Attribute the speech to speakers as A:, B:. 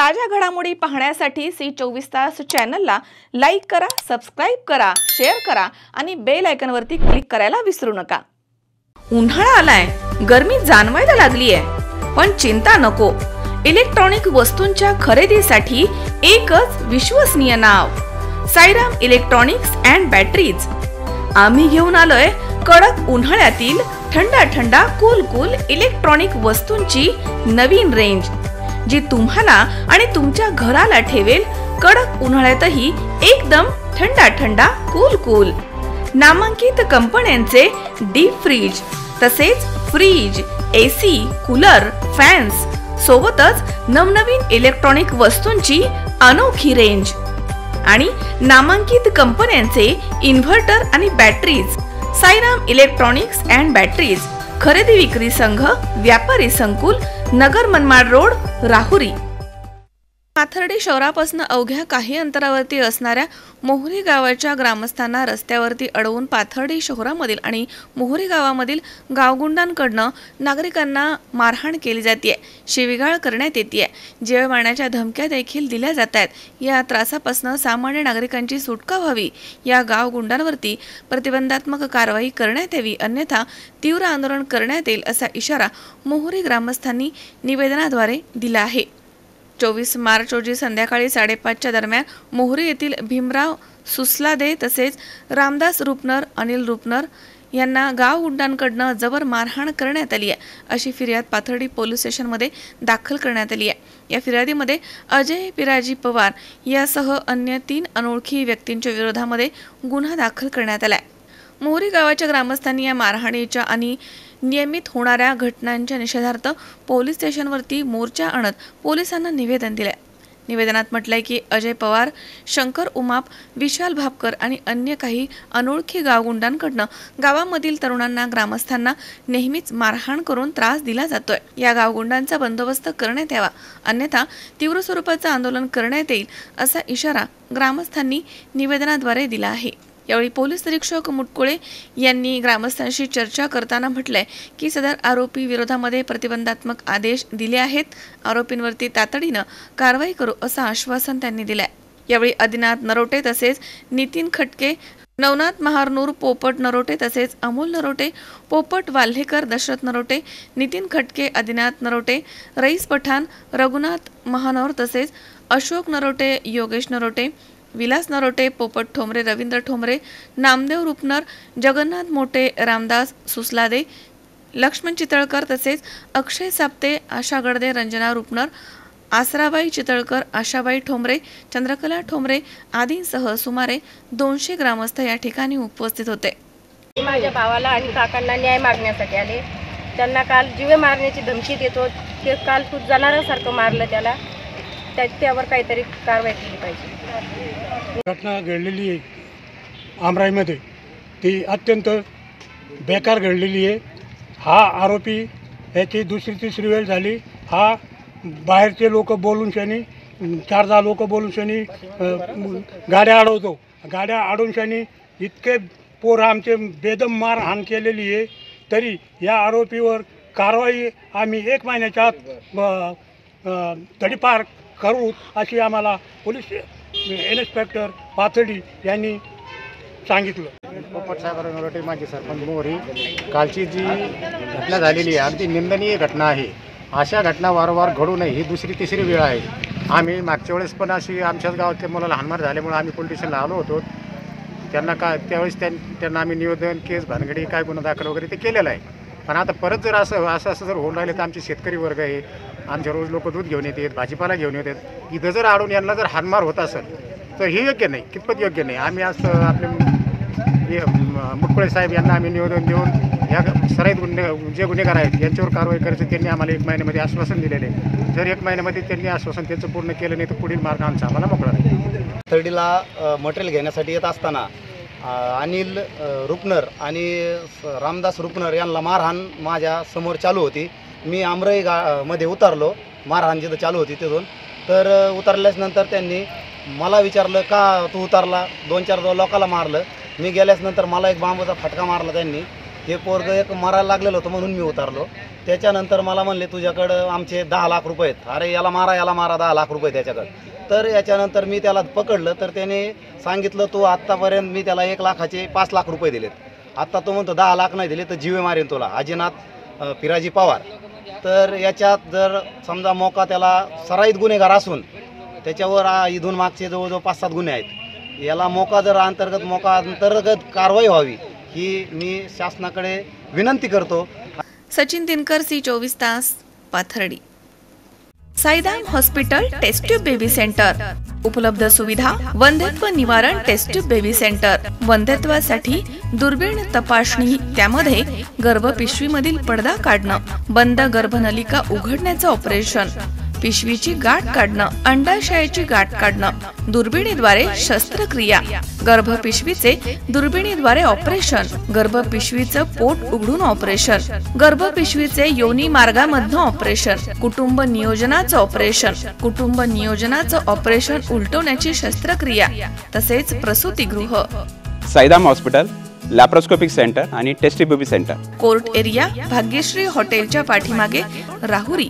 A: ताज्या घडामोडी पाहण्यासाठी सी24 तास चॅनलला लाईक करा, सबस्क्राइब करा, शेअर करा आणि बेल आयकॉनवरती क्लिक करायला विसरू नका। उन्हाळा आलाय, गरमी जाणवायला लागली आहे, पण चिंता नको। इलेक्ट्रॉनिक वस्तूंच्या खरेदीसाठी एकच विश्वसनीय नाव, साईराम इलेक्ट्रॉनिक्स अँड बॅटरीज। आम्ही घेऊन आलोय कडक उन्हाळ्यातील थंडा कूल इलेक्ट्रॉनिक वस्तूंची नवीन रेंज, जी तुम्हाला आणि तुमच्या घराला ठेवेल कडक उन्हाळ्यातही एकदम थंडा कूल। नामांकित कंपन्यांचे डीप फ्रीज, तसेच फ्रीज, एसी, कूलर, फॅन्स सोबतच नवनवीन इलेक्ट्रॉनिक वस्तूंची अनोखी रेंज आणि नामांकित कंपन्यांचे इन्व्हर्टर आणि batteries. Sairam electronics and batteries, खरेदी विक्री संघ, व्यापारी संकुल, नगर मनमाड रोड, राहुरी। पाथर्डी शहरापासून अवघ्या काही अंतरावरती असणाऱ्या मोहरी गावाच्या ग्रामस्थांना रस्त्यावरती अडवून पाथर्डी शहरामधील आणि मोहरी गावामधील गावगुंडांकडून नागरिकांना मारहाण केली जाते, शिवीगाळ करण्यात येते, जीव मारण्याच्या धमक्या देखील दिल्या जात आहेत। या त्रासापासून सामान्य नागरिकांची सुटका व्हावी, या गावगुंडांवरती प्रतिबंधात्मक कारवाई करण्यात यावी, अन्यथा तीव्र आंदोलन करण्यात येईल असा इशारा मोहरी ग्रामस्थांनी निवेदनाद्वारे दिला आहे। 24 मार्च रोजी संध्याकाळी 5:30च्या दरम्यान मोहरी येथील भीमराव सुसलादे तसेच रामदास रुपनर, अनिल रुपनर यांना गावगुंडांकडून जबर मारहाण करण्यात आली आहे, अशी फिर्याद पाथर्डी पोलीस स्टेशनमध्ये दाखल करण्यात आली आहे। या फिर्यादीमध्ये अजय पिराजी पवार यासह अन्य 3 अनोळखी व्यक्तींच्या विरोधामध्ये गुन्हा दाखल करण्यात आला आहे। मोहरी गावाच्या ग्रामस्थांनी या मारहाणीच्या आणि नियमित होणाऱ्या घटनांच्या निषेधार्थ पोलीस स्टेशनवरती मोर्चा आणत पोलिसांना निवेदन दिले। निवेदनात म्हटलंय की अजय पवार, शंकर उमाप, विशाल भापकर आणि अन्य काही अनोळखी गावगुंडांकडून गावामधील तरुणांना, ग्रामस्थांना नेहमीच मारहाण करून त्रास दिला जातोय। या गावगुंडांचा बंदोबस्त करण्यात यावा, अन्यथा तीव्र स्वरूपाचं आंदोलन करण्यात येईल असा इशारा ग्रामस्थांनी निवेदनाद्वारे दिला आहे। यावेळी पोलीस निरीक्षक मुटकुळे यांनी ग्रामस्थांशी चर्चा करताना म्हटलंय की सदर आरोपी विरोधामध्ये प्रतिबंधात्मक आदेश दिले आहेत, आरोपींवरती तातडीनं कारवाई करू असं आश्वासन त्यांनी दिलंय। यावेळी आदिनाथ नरोटे तसेच नितीन खटके, नवनाथ महारनूर, पोपट नरोटे तसेच अमोल नरोटे, पोपट वाल्हेकर, दशरथ नरोटे, नितीन खटके, आदिनाथ नरोटे, रईस पठाण, रघुनाथ महानोर तसेच अशोक नरोटे, योगेश नरोटे, विलास नरोटे, पोपट ठोंबरे, रवींद्र ठोंबरे, नामदेव रुपनर, जगन्नाथ मोटे, रामदास सुसलादे, लक्ष्मण चितळकर तसेच अक्षय साप्ते, आशा गडदे, रंजना रुपनर, आसराबाई चितळकर, आशाबाई ठोंबरे, चंद्रकला ठोंबरे आदींसह सुमारे 200 ग्रामस्थ या ठिकाणी उपस्थित होते।
B: माझ्या भावाला आणि काकांना न्याय मागण्यासाठी आले। त्यांना काल जीवे मारण्याची धमकी देतो, ते काल खूप जनावरांसारखं मारलं, त्यावर काहीतरी कारवाई केली पाहिजे।
C: घटना घडलेली आहे आमराईमध्ये, ती अत्यंत बेकार घडलेली आहे। हा आरोपी याची दुसरी वेळ झाली। हा बाहेरचे लोक बोलून शनी 4-10 लोक बोलून शनी गाड्या अडवतो। गाड्या अडवून शनी इतके पोरं आमचे बेदम मारहाण केलेली आहे, तरी या आरोपीवर कारवाई आम्ही 1 महिन्याच्या आत तडीपार करू अशी आम्हाला पोलीस इन्स्पेक्टर पाथर्डी यांनी सांगितलं।
D: पोपट साहेब नरोटे, माजी सरपंच मोहरी। कालची जी घटना झालेली आहे अगदी निंदनीय घटना आहे। अशा घटना वारंवार घडू नये, ही दुसरी-तिसरी वेळ आहे। आम्ही मागच्या वेळेस पण अशी आमच्याच गावातल्या मुलाला हाणमार झाल्यामुळे आम्ही पोलीस स्टेशनला आलो होतो। त्यावेळेस त्यांना आम्ही निवेदन, केस, भानगडी, काय गुन्हा दाखल वगैरे ते केलेलं आहे। पण आता परत जर असं जर होऊन राहिले तर आमचे शेतकरी वर्ग आहे, आमच्या रोज लोक दूध घेऊन येतात, भाजीपाला घेऊन येतात, इथं जर आडून यांना जर हाणमार होत असेल तर हे योग्य नाही, कितपत योग्य नाही। आम्ही असं आपले मुटकुळे साहेब यांना आम्ही निवेदन देऊन या सराईत जे गुन्हेगार आहेत यांच्यावर कारवाई करायचं त्यांनी आम्हाला 1 महिन्यामध्ये आश्वासन दिलेले आहे। जर 1 महिन्यामध्ये त्यांनी आश्वासन त्यांचं पूर्ण केलं नाही तर पुढील मार्ग आमचा आम्हाला मोकळा नाही।
E: थर्डीला मटेरियल घेण्यासाठी येत असताना अनिल रुपनर आणि रामदास रुपनर यांना मारहाण माझ्या समोर चालू होती। मी आमराई मध्ये उतरलो, मारहाण जिथं चालू होती तिथून। तर उतरल्यानंतर त्यांनी मला विचारलं, का तू उतरला? 2-4 लोकांना मारलं। मी गेल्यानंतर मला एक बांबूचा फटका मारला त्यांनी। हे पोरगं एक मारायला लागलेलं होतं म्हणून मी उतरलो। त्याच्यानंतर मला म्हणले तुझ्याकडं आमचे 10 लाख रुपये आहेत. अरे याला मारा 10 लाख रुपये त्याच्याकडं. तर याच्यानंतर मी त्याला पकडलं तर त्याने सांगितलं तू आत्तापर्यंत मी त्याला 1 लाखाचे 5 लाख रुपये दिलेत. आत्ता तो म्हणतो 10 लाख नाही दिले तर जीवे मारेन तुला. अजिनाथ पिराजी पवार. तर याच्यात जर समजा मोका त्याला सराईत गुन्हेगार असून त्याच्यावर इथून मागचे जवळजवळ 5-7 गुन्हे आहेत. याला मोका अंतर्गत कारवाई व्हावी ही मी शासनाकडे विनंती करतो.
A: सचिन दिनकर, C24 तास, Pathardi. Saidam hospital test tube baby centre. उपलब्ध सुविधा वंध्यत्व निवारण टेस्ट ट्यूब बेबी सेंटर. वंध्यत्वासाठी दुर्बीण तपासणी, त्यामध्ये गर्भपिशवीमधील पडदा काढणं, बंद गर्भनलिका उघडण्याचं ऑपरेशन, पिशवीची गाठ काढणं, अंडाशयाची गाठ काढणं, दुर्बिणीद्वारे शस्त्रक्रिया, गर्भपिशवीचे दुर्बिणीद्वारे ऑपरेशन, गर्भपिशवीचं पोट उघडून ऑपरेशन, गर्भपिशवीचे योनी मार्गामधनं ऑपरेशन, कुटुंब नियोजनाचं ऑपरेशन, कुटुंब नियोजनाचं ऑपरेशन उलटवण्याची शस्त्रक्रिया, तसेच प्रसूतिगृह.
F: साईदाम हॉस्पिटल लॅप्रोस्कोपिक सेंटर आणि test tube baby centre.
A: Court area Bhagyashree हॉटेलच्या पाठीमागे, राहुरी.